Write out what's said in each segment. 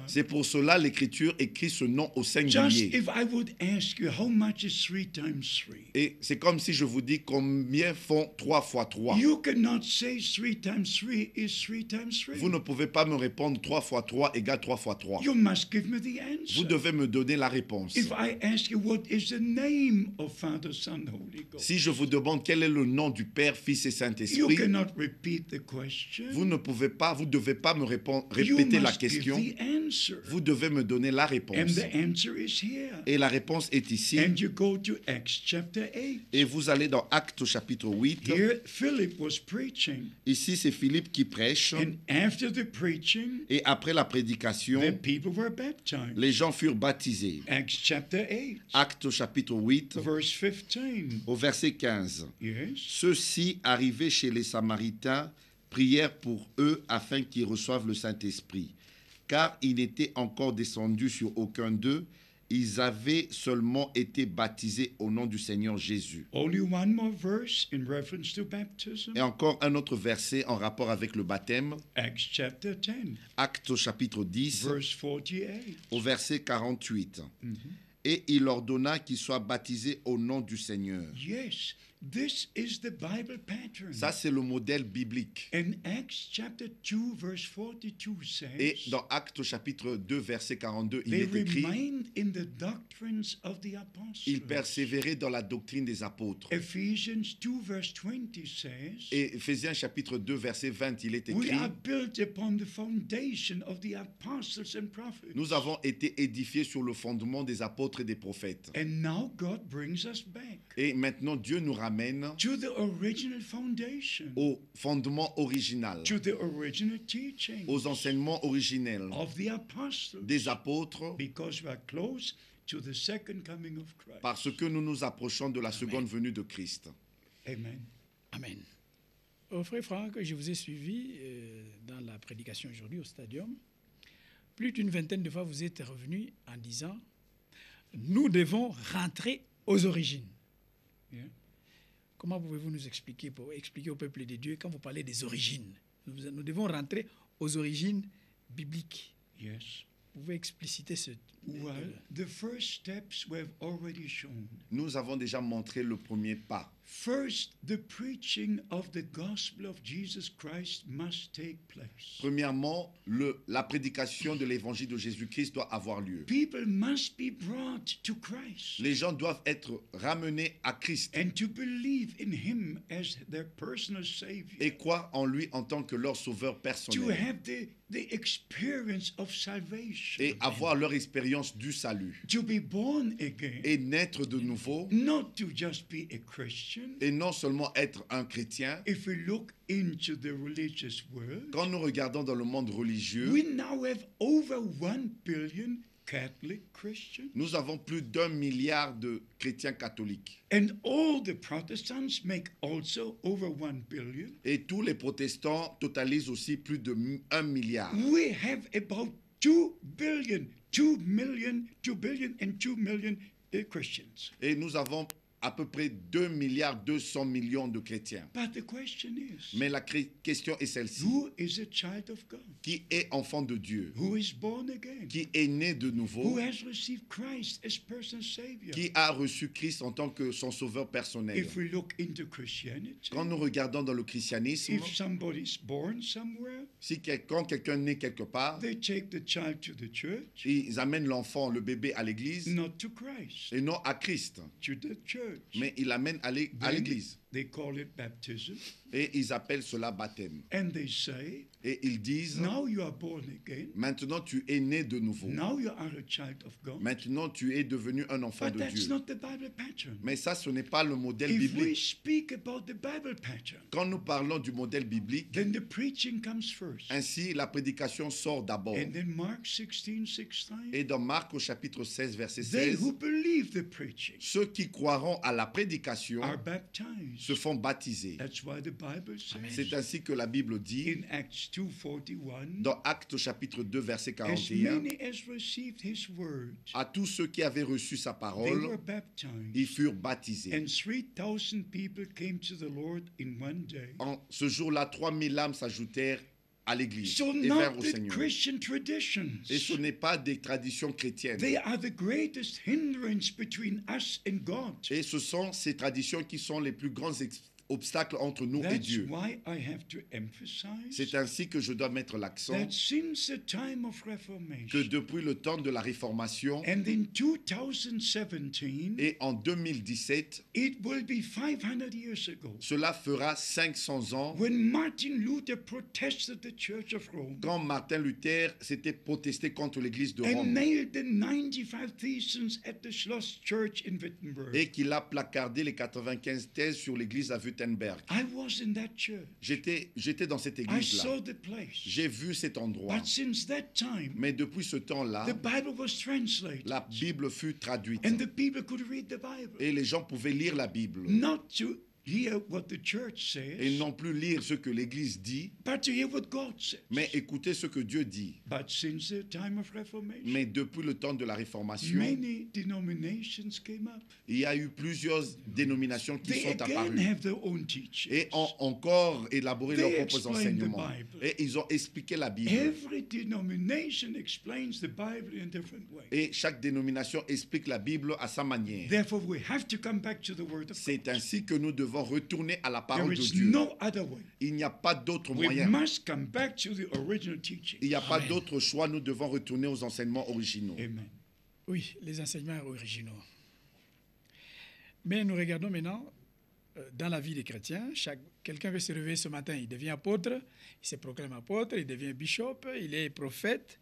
C'est pour cela l'Écriture écrit ce nom au Just singulier. if I would ask you, how much is 3 times 3? Et c'est comme si je vous dis combien font 3 fois 3. You cannot say 3 times 3 is 3 times 3. Vous ne pouvez pas me répondre 3 fois 3 égale 3 fois 3. You must give me the Vous answer. devez me donner la réponse. If I ask you what is the name of Father, Son, Holy Ghost, Si je vous demande quel est le nom du Père, Fils et you Saint-Esprit, cannot repeat the question. vous ne pouvez pas, vous devez pas me You répéter la must give question. the answer. Vous devez me donner la And réponse. the answer is here. Et la réponse est ici. And you go to Acts chapter 8. Et vous allez dans Actes au chapitre 8. Here Philip was preaching. Ici, c'est Philippe qui prêche. And after the preaching, Et après la prédication, the people were baptized. les gens furent baptisés. Acts chapter 8, Actes au chapitre 8, verse 15. au verset 15. Yes. Ceux-ci, arrivés chez les Samaritains, prièrent pour eux afin qu'ils reçoivent le Saint-Esprit. Car il n'était encore descendu sur aucun d'eux, ils avaient seulement été baptisés au nom du Seigneur Jésus. Only one more verse in reference to baptism. Et encore un autre verset en rapport avec le baptême. Acts chapter 10, Actes au chapitre 10, verse 48. au verset 48. Mhm. Et il ordonna qu'ils soient baptisés au nom du Seigneur. Yes, this is the Bible pattern. Ça, c'est le modèle biblique. And Acts chapter 2, verse 42 Et says, dans Actes au chapitre 2, verset 42, il they est écrit, remained in the doctrines of the apostles. ils persévéraient dans la doctrine des apôtres. Ephesians 2, verse 20 says, Et Éphésiens chapitre 2, verset 20, il est we écrit, are built upon the foundation of the apostles and prophets. nous avons été édifiés sur le fondement des apôtres et des prophètes. And now God brings us back Et maintenant, Dieu nous ramène to the original foundation, au fondement original, to the original teaching aux enseignements originels of the apostles, des apôtres, because we are close to the second coming of Christ. parce que nous nous approchons de la seconde venue de Christ. Amen. Amen. Frère Franck, je vous ai suivi dans la prédication aujourd'hui au Stadium. Plus d'une vingtaine de fois, vous êtes revenu en disant « Nous devons rentrer aux origines. Yeah. » Comment pouvez-vous nous expliquer, pour expliquer au peuple de Dieu, quand vous parlez des origines, nous devons rentrer aux origines bibliques. Yes. Vous pouvez expliciter ce... Well, the first steps we have already shown. Nous avons déjà montré le premier pas. First, the preaching of the gospel of Jesus Christ must take place. Premièrement, la prédication de l'évangile de Jésus-Christ doit avoir lieu. People must be brought to Christ Les gens doivent être ramenés à Christ and to believe in Him as their personal Savior. et croire en lui en tant que leur sauveur To personnel have the experience of salvation. et avoir leur expérience du salut To be born again. et naître de nouveau Not to just be a Christian. et non seulement être un chrétien. If we look into the religious world, Quand nous regardons dans le monde religieux, we now have over 1 billion Catholic Christians. nous avons plus d'1 milliard de chrétiens catholiques. And all the Protestants make also over 1 billion. Et tous les protestants totalisent aussi plus de 1 milliard. We have about 2 billion, 2 million, 2 billion and 2 million Christians. Et nous avons à peu près 2 milliards 200 millions de chrétiens. But the question is, Mais la question est celle-ci. who is a child of God? Qui est enfant de Dieu? Who is born again? Qui est né de Who nouveau? has received Christ as personal Savior? Qui a reçu Christ en tant que son sauveur personnel? If we look into Christianity, Quand nous regardons dans le christianisme, if somebody's born somewhere, quand quelqu'un naît quelque part, they take the child to the church, ils amènent l'enfant, le bébé à l'église not to Christ, et non à Christ. to the church. Mais ils l'amènent à l'église. They call it baptism, Et ils appellent cela baptême. and they say, Et ils disent, now you are born again, maintenant tu es né de nouveau. now you are a child of God. Maintenant tu es devenu un enfant But de that's Dieu. not the Bible pattern. Mais ça, ce n'est pas le modèle If we biblique. speak about the Bible pattern, Quand nous parlons du modèle biblique, then the preaching comes first. ainsi la prédication sort d'abord. And then Mark 16:16, Et dans Marc au chapitre 16, verset they 16, who believe the preaching ceux qui croiront à la prédication are baptized. se font baptiser. That's why the Bible says C'est ainsi que la Bible dit, in Acts 2:41, dans Actes au chapitre 2, verset as 41, many as received his word, à tous ceux qui avaient reçu sa they parole, were baptized. ils furent baptisés. And 3,000 people came to the Lord in one day. En ce jour-là, 3000 âmes s'ajoutèrent à l'Église So et vers not au the Seigneur. Christian traditions. Et ce n'est pas des traditions chrétiennes. They are the greatest hindrance between us and God. Et ce sont ces traditions qui sont les plus grands obstacles entre nous et That's Dieu. why I have to emphasize C'est ainsi que je dois mettre l'accent that since the time of que Reformation depuis le temps de la Réformation and in 2017, et en 2017, it will be 500 years ago cela fera 500 ans when Martin Luther protested the Church of Rome quand Martin Luther s'était protesté contre l'Église de and Rome nailed the 95 Theses at the Schloss Church in Wittenberg. et qu'il a placardé les 95 thèses sur l'Église à Wittenberg. I was in that church. J'étais dans cette I église-là. saw the place. J'ai vu cet endroit. But since that time, Mais depuis ce temps-là, the Bible was translated la Bible fut traduite. and the people could read the Bible. Et les gens pouvaient lire la Bible. Not to hear what the church Et says, non plus lire ce que l'Église dit, but to hear what God says. mais écouter ce que Dieu dit. But since the time of Reformation, Mais depuis le temps de la Réformation, many denominations came up. il y a eu plusieurs dénominations qui They sont again apparues have their own teachings. et ont encore élaboré They leurs propres explain the enseignements. Bible. Et ils ont expliqué la Bible. Every denomination explains the Bible in different ways. Et chaque dénomination explique la Bible à sa manière. Therefore, we have to come back to the Word of C'est God. ainsi que nous devons retourner à la There parole de is Dieu. no other way. Il n'y a pas d'autre We moyen. must come back to the original teaching. Il n'y a pas Amen. d'autre choix. Nous devons retourner aux enseignements originaux. Amen. Oui, les enseignements originaux. Mais nous regardons maintenant dans la vie des chrétiens. Quelqu'un veut se réveiller ce matin, il devient apôtre, il se proclame apôtre, il devient bishop, il est prophète,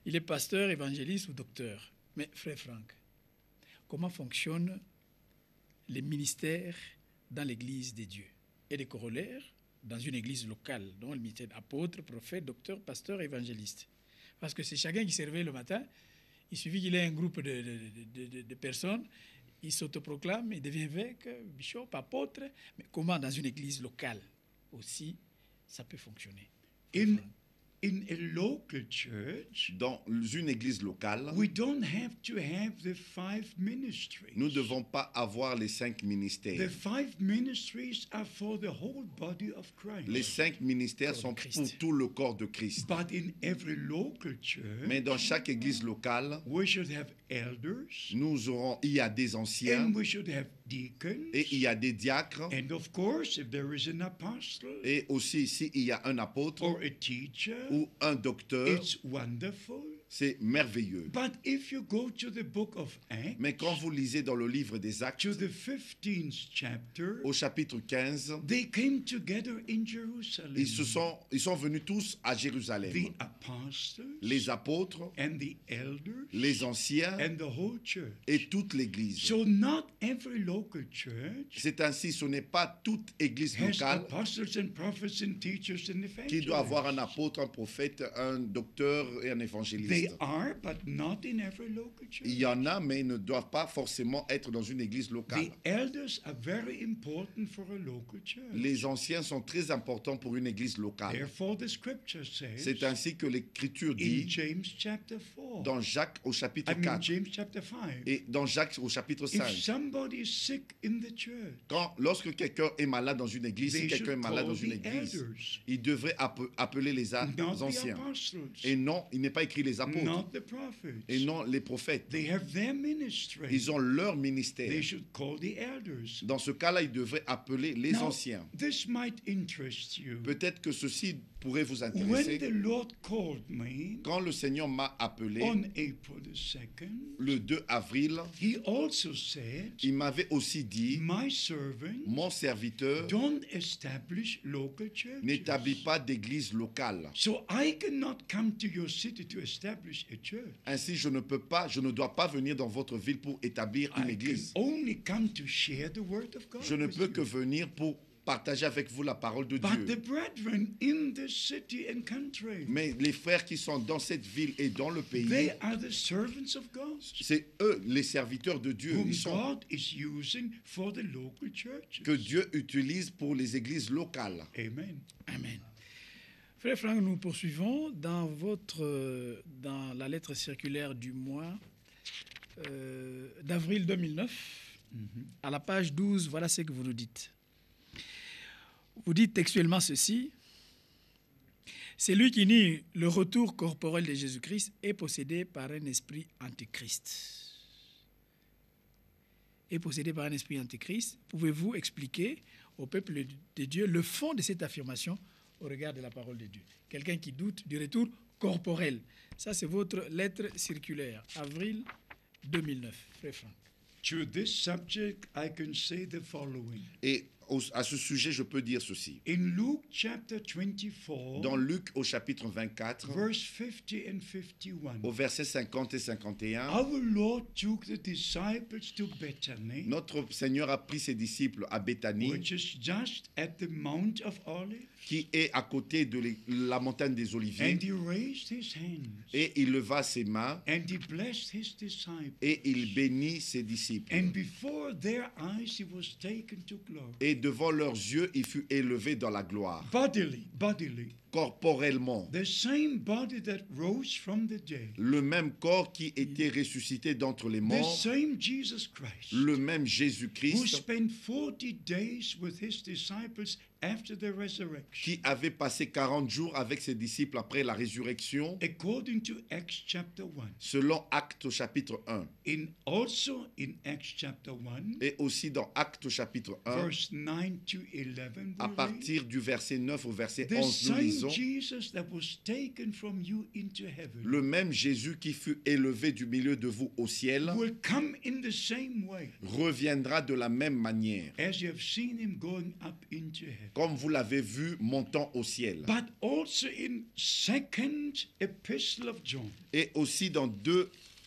il est pasteur, évangéliste ou docteur. Mais frère Franck, comment fonctionnent les ministères dans l'église des dieux et les corollaires dans une église locale, dont le ministère apôtre, prophète, docteur, pasteur, évangéliste? Parce que c'est chacun qui se réveille le matin, il suffit qu'il ait un groupe de personnes, il s'autoproclame, il devient évêque, bishop, apôtre, mais comment dans une église locale aussi ça peut fonctionner? In a local church, Dans une église locale, we don't have to have the 5 ministries. nous ne devons pas avoir les 5 The ministères. 5 ministries are for the whole body of Christ. Les 5 ministères Corps sont de Christ. pour tout le corps de Christ. But in every local church, Mais dans chaque église locale, we should have elders, il y a des anciens and we should have deacons, et il y a des diacres. and of course, if there is an apostle Et aussi, ici, il y a un apôtre or a teacher, ou un docteur. it's wonderful. C'est merveilleux. But if you go to the book of Acts, Mais quand vous lisez dans le livre des Actes, to the 15th chapter, au chapitre 15, they came together in Jerusalem. ils sont venus tous à Jérusalem. The apostles Les apôtres, and the elders les anciens and the whole church. et toute l'Église. So not every local church C'est ainsi, ce n'est pas toute Église has locale apostles and prophets and teachers and qui doit avoir un evangelists. apôtre, un prophète, un docteur et un évangéliste. They are, but not in every local church. Il y en a, mais ils ne doivent pas forcément être dans une église locale. The elders are very important for a local church. Les anciens sont très importants pour une église locale. Therefore, the scripture says C'est ainsi que l'Écriture in dit James chapter 4, dans Jacques au chapitre I mean 4 James chapter 5, et dans Jacques au chapitre if 5. somebody is sick in the church, Lorsque quelqu'un est malade dans une église, si they quelqu'un est should malade call dans une the église, elders, il devrait appeler les not the anciens. apostles, Et non, il n'est pas écrit les apôtres. not the prophets. Et non les prophètes. They have their ministry. Ils ont leur ministère. They should call the elders. Dans ce cas-là, ils devraient appeler les Now, anciens. this might interest you. Peut-être que ceci pourrait vous When intéresser. the Lord called me Quand le Seigneur m'a appelé on April the 2nd, le 2 avril, He also said, il m'avait aussi dit, my servant, mon serviteur don't establish local churches. n'établit pas d'église locale. So I cannot come to your city to establish a church. Ainsi, je ne dois pas venir dans votre ville pour établir une I can église. only come to share the word of God. Je ne with peux you. que venir pour partager avec vous la parole de But the Dieu. brethren in the city and country, Mais les frères qui sont dans cette ville et dans le pays, they are the servants of God, c'est eux les serviteurs de Dieu. whom Ils sont God is using for the local churches. que Dieu utilise pour les églises locales. Amen. Amen. Frère Franck, nous poursuivons dans la lettre circulaire du mois d'avril 2009, à la page 12, voilà ce que vous nous dites. Vous dites textuellement ceci: Celui qui nie le retour corporel de Jésus-Christ est possédé par un esprit antichrist. Est possédé par un esprit antichrist. Pouvez-vous expliquer au peuple de Dieu le fond de cette affirmation au regard de la parole de Dieu? Quelqu'un qui doute du retour corporel. Ça, c'est votre lettre circulaire, avril 2009. Frère Franck. To this subject, I can say the following. Et à ce sujet, je peux dire ceci. In Luke chapter 24, Dans Luc au chapitre 24, verse 50 and 51, au verset 50 et 51, our Lord took the disciples to Bethany, notre Seigneur a pris ses disciples à Béthanie, which is just at the Mount of Olives, qui est à côté de la montagne des Oliviers, and he raised his hands, et il leva ses mains, and he blessed his disciples, et il bénit ses disciples. and before their eyes he was taken to glory. Et devant leurs yeux, il fut élevé dans la gloire, Bodily, corporellement. the same body that rose from the dead, Le même corps qui était ressuscité d'entre les the morts, same Jesus Christ, le même who Jésus-Christ spent 40 days with his disciples after the resurrection, qui avait passé 40 jours avec ses disciples après la résurrection, according to Acts chapter 1. selon Actes au chapitre 1. Also in Acts chapter 1, Et aussi dans Actes au chapitre 1, verse 9 to 11, à we read, partir du verset 9 au verset the 11, nous same lisons, Jesus that was taken from you into heaven le même Jésus qui fut élevé du milieu de vous au ciel will come in the same way reviendra de la même manière, as you have seen him going up into heaven. comme vous l'avez vu montant au ciel. But also in second epistle of John, Et aussi dans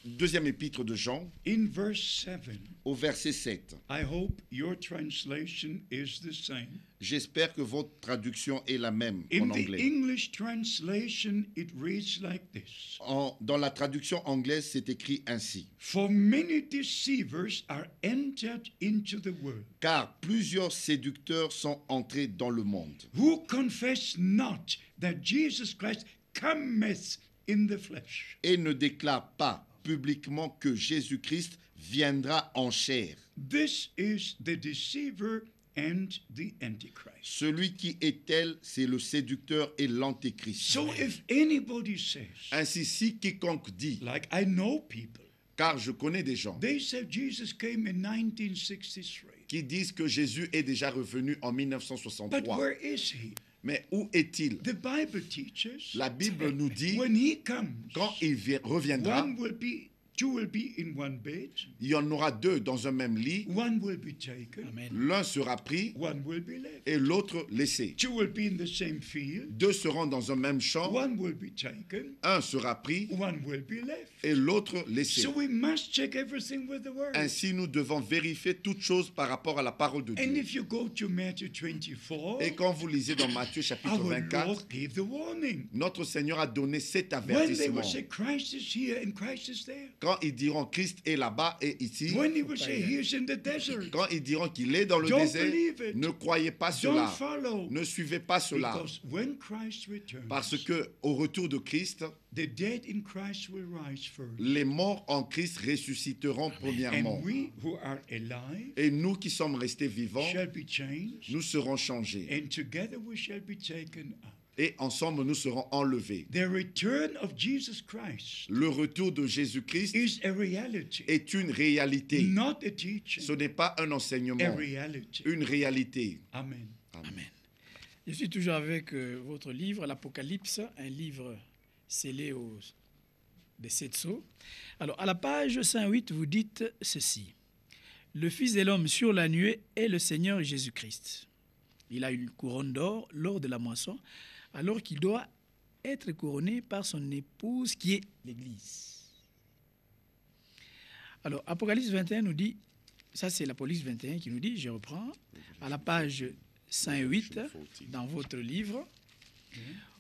deuxième épître de Jean, in verse 7, au verset 7. I hope your translation is the same. J'espère que votre traduction est la même In en the anglais. English translation, it reads like this. Dans la traduction anglaise, c'est écrit ainsi. For many deceivers are entered into the world, Car plusieurs séducteurs sont entrés dans le monde, who confess not that Jesus Christ cometh in the flesh. et ne déclarent pas publiquement que Jésus-Christ viendra en chair. This is the deceiver and the antichrist. Celui qui est tel, c'est le séducteur et l'antéchrist. So if anybody says, Ainsi, si quiconque dit, like I know people, car je connais des gens they said Jesus came in 1963. qui disent que Jésus est déjà revenu en But 1963. where is he? Mais où est-il? The Bible teaches La Bible nous dit, when he comes, quand il reviendra, two will be in one bed, il y en aura deux dans un même lit. one will be taken, Amen. L'un sera pris one will be left. et l'autre laissé. Two will be in the same field, Deux seront dans un même champ. one will be taken, Un sera pris one will be left. et l'autre laissé. So we must check everything with the word. Ainsi, nous devons vérifier toutes choses par rapport à la parole de And Dieu. if you go to Matthew 24, Et quand vous lisez dans Matthieu chapitre our 24, Lord gave the warning. notre Seigneur a donné cet When they avertissement. will say Christ is here and Christ is there. Quand ils diront Christ est là-bas et ici, When he will say he is in the desert. quand ils diront qu'il est dans le Don't désert, believe it. ne croyez pas Don't cela. follow. Ne suivez pas cela. Because when Christ returns, Parce que au retour de Christ, the dead in Christ will rise first. les morts en Christ ressusciteront premièrement. And we who are alive Et nous qui sommes restés vivants, shall be changed. nous serons changés. And together we shall be taken up. Et ensemble, nous serons enlevés. The return of Jesus Christ Le retour de Jésus-Christ is a reality. est une réalité. Not a teaching. Ce n'est pas un A enseignement, reality. une réalité. Amen. Amen. Je suis toujours avec votre livre, l'Apocalypse, un livre scellé des 7 sceaux. Alors, à la page 108, vous dites ceci. Le Fils de l'homme sur la nuée est le Seigneur Jésus-Christ. Il a une couronne d'or lors de la moisson, alors qu'il doit être couronné par son épouse qui est l'Église. Alors, Apocalypse 21 nous dit, ça c'est l'Apocalypse 21 qui nous dit, je reprends, à la page 108 dans votre livre,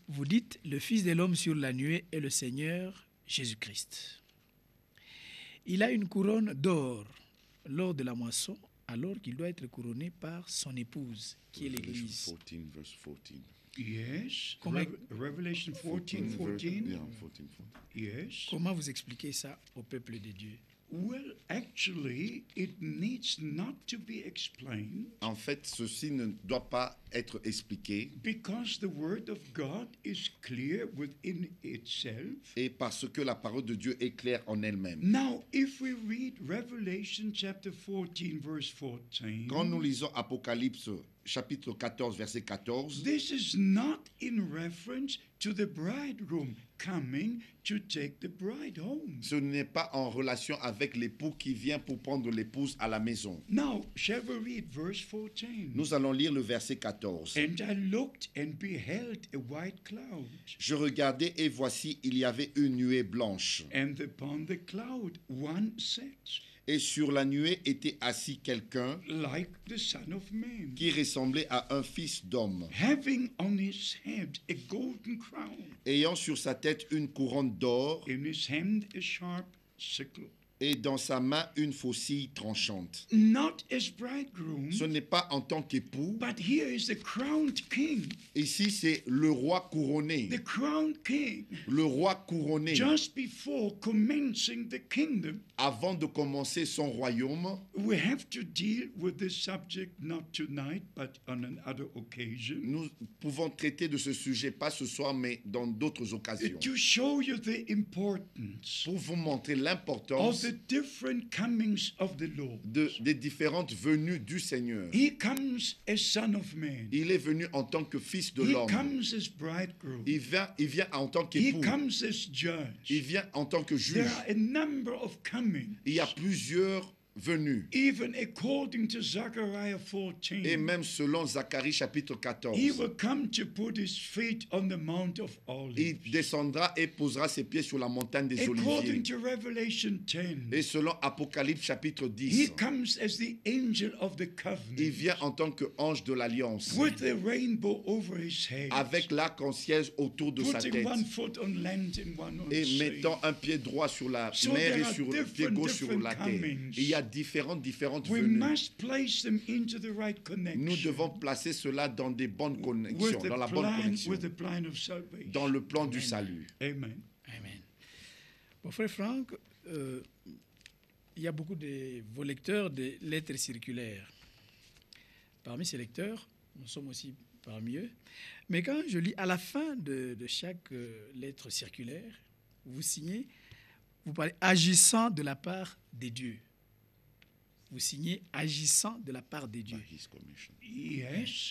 vous dites, le Fils de l'homme sur la nuée est le Seigneur Jésus-Christ. Il a une couronne d'or lors de la moisson, alors qu'il doit être couronné par son épouse, qui est l'Église. 14, verse 14. Yes. Comment- Revelation 14, 14. Yeah, 14, 14. Yes. Comment vous expliquez ça au peuple de Dieu? Well, actually, it needs not to be explained En fait, ceci ne doit pas être expliqué, because the Word of God is clear within itself. et parce que la parole de Dieu est claire en elle-même. Now, if we read Revelation chapter 14, verse 14, Quand nous lisons Apocalypse chapitre 14, verset 14, this is not in reference to the bridegroom coming to take the bride home. ce n'est pas en relation avec l'époux qui vient pour prendre l'épouse à la maison. Now, shall we read verse 14? Nous allons lire le verset 14. And I looked and beheld a white cloud, Je regardais et voici, il y avait une nuée blanche. and upon the cloud one sat, Et sur la nuée était assis quelqu'un like the Son of Man, qui ressemblait à un fils d'homme, having on his head a golden crown, ayant sur sa tête une couronne d'or in his hand a sharp sickle. et dans sa main une faucille tranchante. Not as bridegroom, Ce n'est pas en tant qu'époux. but here is the crowned king, Ici, c'est le roi couronné. the crowned king. Le roi couronné. Just before commencing the kingdom, Avant de commencer son royaume, we have to deal with this subject not tonight, but on another occasion, nous pouvons traiter de ce sujet, pas ce soir, mais dans d'autres occasions. to show you the importance Pour vous montrer of l'importance the different comings of the Lord. des différentes venues du Seigneur. He comes as Son of Man. Il est venu en tant que fils de He l'homme. comes as bridegroom. Il vient en tant He qu'époux. comes as judge. Il vient en tant que juge. There are a number of comings, Il y a plusieurs venues. even according to Zechariah Et 14. même selon Zacharie chapitre 14, He will come to put his feet on the Mount of Olives. il descendra et posera ses pieds sur la montagne des According Oliviers. to Revelation 10, Et selon Apocalypse chapitre he 10, comes as the angel of the il covenant, vient en tant qu'ange de l'alliance, with a rainbow over his head, avec l'arc-en-ciel autour de sa putting tête, one foot on land and one on et sea. mettant un pied droit sur la So mer there et are sur le pied different gauche sur la terre. comings. Il y a différentes We venues. must place them into the right Nous connection devons placer cela dans des bonnes with connexions, the dans la bonne plan, connexion, with the plan of salvation. dans le plan du salut. Amen. Amen. Bon, frère Franck, il y a beaucoup de vos lecteurs des lettres circulaires. Parmi ces lecteurs, nous sommes aussi parmi eux. Mais quand je lis à la fin de chaque lettre circulaire, vous signez, vous parlez agissant de la part des dieux. Vous signez agissant de la part des dieux. Yes.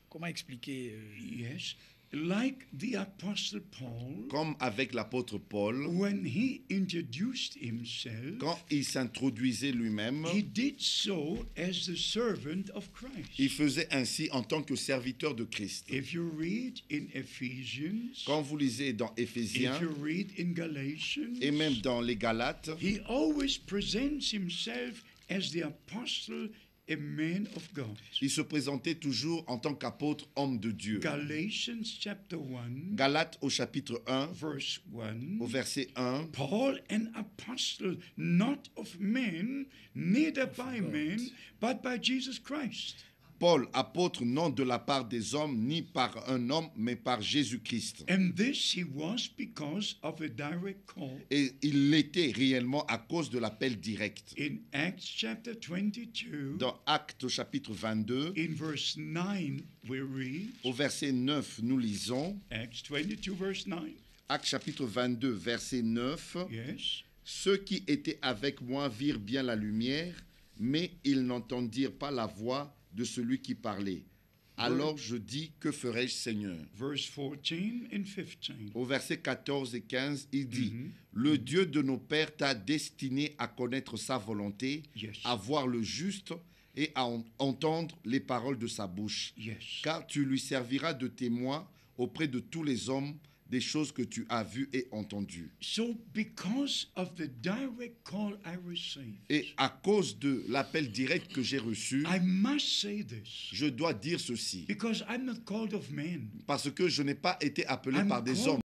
Comment expliquer Yes. Like the Apostle Paul, Comme avec l'apôtre Paul, when he introduced himself, quand il s'introduisait lui-même, he did so as the servant of Christ. il faisait ainsi en tant que serviteur de Christ. If you read in Ephesians, Quand vous lisez dans Éphésiens if you read in Galatians, et même dans les Galates, he always presents himself as the apostle, a man of God. il se présentait toujours en tant qu'apôtre, homme de Dieu. Galatians chapter 1, Galates au chapitre 1, verse 1. au verset 1, Paul, an apostle, not of men, neither by men, but by Jesus Christ. Paul, apôtre non de la part des hommes, ni par un homme, mais par Jésus-Christ. And this he was because of a direct call. Et il l'était réellement à cause de l'appel direct. In Acts chapter 22, Dans Actes au chapitre 22, in verse 9, we read, au verset 9, nous lisons, Acts 22, verse 9. Actes chapitre 22, verset 9, Yes. ceux qui étaient avec moi virent bien la lumière, mais ils n'entendirent pas la voix de celui qui parlait. Alors je dis, que ferai-je, Seigneur? Verse 14 and 15. Au verset 14 et 15, il dit, le Dieu de nos pères t'a destiné à connaître sa volonté, Yes. à voir le juste et à entendre les paroles de sa bouche. Yes. Car tu lui serviras de témoin auprès de tous les hommes des choses que tu as vues et entendues. So because of the direct call I received, Et à cause de l'appel direct que j'ai reçu, I must say this, je dois dire ceci, because I'm not called of men. parce que je n'ai pas été appelé I'm par des called hommes.